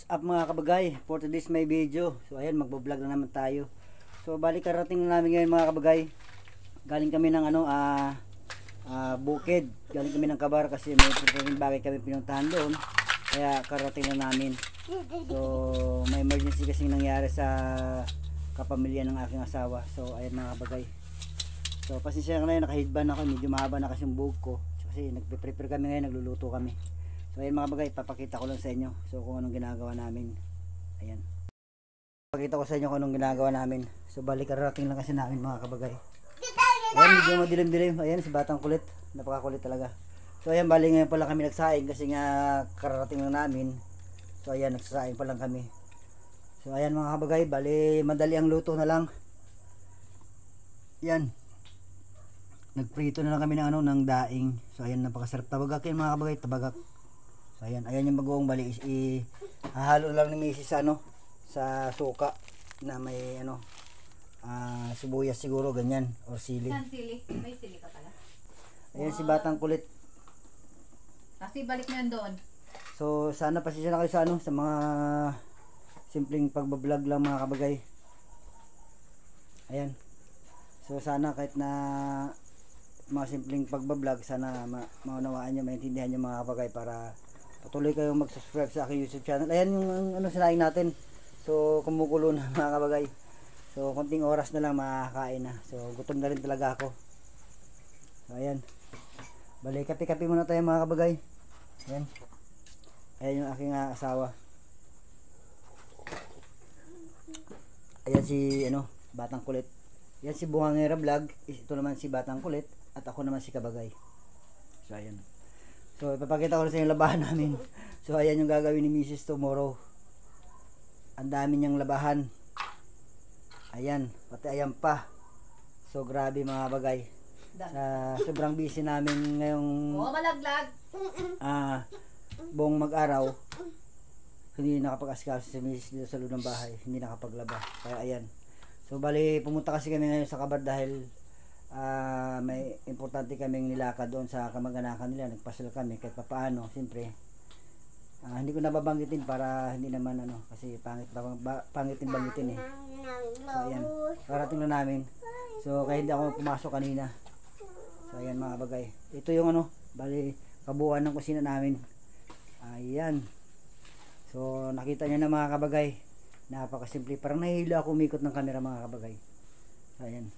What's up mga kabagay? For today's may video. So ayan, magbo-vlog na naman tayo. So balik karating na namin ngayon mga kabagay. Galing kami ng bukid. Galing kami ng Kabar kasi may pagkaking bagay kami pinuntahan doon. Kaya karating na namin. So may emergency kasi nangyari sa kapamilya ng aking asawa. So ayan mga kabagay. So pasensya na ngayon, naka-headband ako. Medyo mahaba na kasi yung buhok ko. Kasi nagpe-prepare kami ngayon, nagluluto kami. So ayan mga bagay, papakita ko lang sa inyo so kung anong ginagawa namin. Ayan, papakita ko sa inyo kung anong ginagawa namin. So balik karating lang kasi namin mga kabagay. Ayan, medyo madilim-dilim. Ayan si Batang Kulit, napakakulit talaga. So ayan, bali ngayon pa lang kami nagsaing kasi nga kararating lang namin. So ayan, nagsasaing pa lang kami. So ayan mga kabagay, bali madali ang luto na lang. Ayan, nagprito na lang kami ng ng daing. So ayan, napakasarap. Tabagak yan mga kabagay, tabagak. So ayan, ayan yung bagoong bali. Hahalo lang ni Mrs. sa suka na may sibuyas siguro, ganyan, or sili. Saan sili? May sili ka pala. Ayan si Batang Kulit. Kasi balik mo yan doon. So sana pasensya na kayo sa mga simpleng pagbablog lang mga kabagay. Ayan. So sana kahit na mga simpleng pagbablog, sana maunawaan nyo, maintindihan nyo mga kabagay para patuloy kayong mag-subscribe sa aking YouTube channel. Ayan yung sinaing natin. So kumukulo na mga kabagay. So konting oras na lang makakain na. So gutom na rin talaga ako. So ayan, balik kape-kape muna tayo mga kabagay. Ayan, ayan yung aking asawa. Ayan si Batang Kulit. Yan si Buhangera Vlog. Ito naman si Batang Kulit. At ako naman si Kabagay. So ayan. So ipapakita ko sa inyo yung labahan namin. So ayan yung gagawin ni Mrs. tomorrow. Ang dami niyang labahan. Ayan, pati ayan pa. So grabe mga bagay. Sa sobrang busy namin ngayong malaglag. buong mag-araw, hindi nakapag-asikaso si Mrs. dito sa loob ng bahay. Hindi nakapaglaba. Kaya ayan. So bali pumunta kasi kami ngayon sa Kabar dahil may importante kaming nilakad doon sa kamag-anakan nila. Nagpasyal kami kahit papaano. Siyempre hindi ko nababanggitin para hindi naman kasi pangit din banggitin eh. So ayan, parating na namin. So kaya hindi ako pumasok kanina. So ayan mga bagay, ito yung bali kabuuan ng kusina namin. Ayan. So nakita nyo na mga kabagay, napakasimple. Parang nahihilo ako umikot ng camera mga kabagay. So ayan.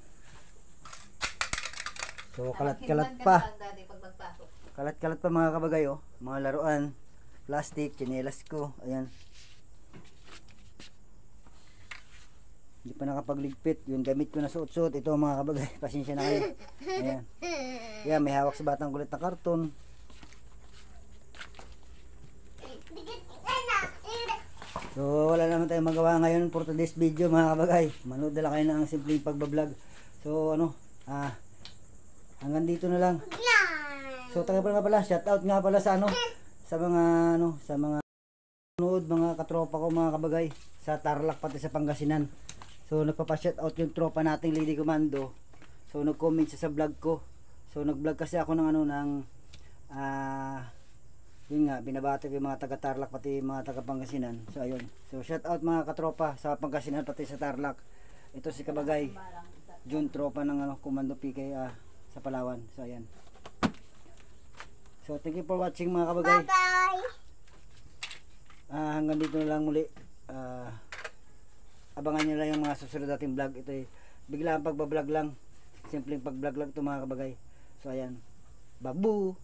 So kalat-kalat pa. Kalat-kalat pa mga kabagay mga laruan, plastic, tsinelas ko. Ayan. Hindi pa nakapagligpit. Yung gamit ko na suot-suot. Ito mga kabagay. Pasensya na kayo. Ayan. Ayan, may hawak sa Batang Kulit na karton. So wala naman tayong magawa ngayon for today's video mga kabagay. Manood na lang kayo ng simpleng pagbablog. So hanggang dito na lang. So taga pala, shout out nga pala sa sa mga nanood, mga katropa ko mga kabagay sa Tarlac pati sa Pangasinan. So nagpapa-shout out yung tropa nating Lady Commando. So nag-comment siya sa vlog ko. So nag-vlog kasi ako ng yun nga, binabati ko yung mga taga Tarlac pati mga taga Pangasinan. So ayun. So shout out mga katropa sa Pangasinan pati sa Tarlac. Ito si Kabagay Jun, tropa ng Commando PK sa Palawan. So ayan. So thank you for watching mga kabagay. Bye bye. Hanggang dito na lang muli. Abangan nyo lang yung mga susunod nating vlog. Ito bigla ang pagbablog lang. Simpleng pagblog lang ito mga kabagay. So ayan. Babu.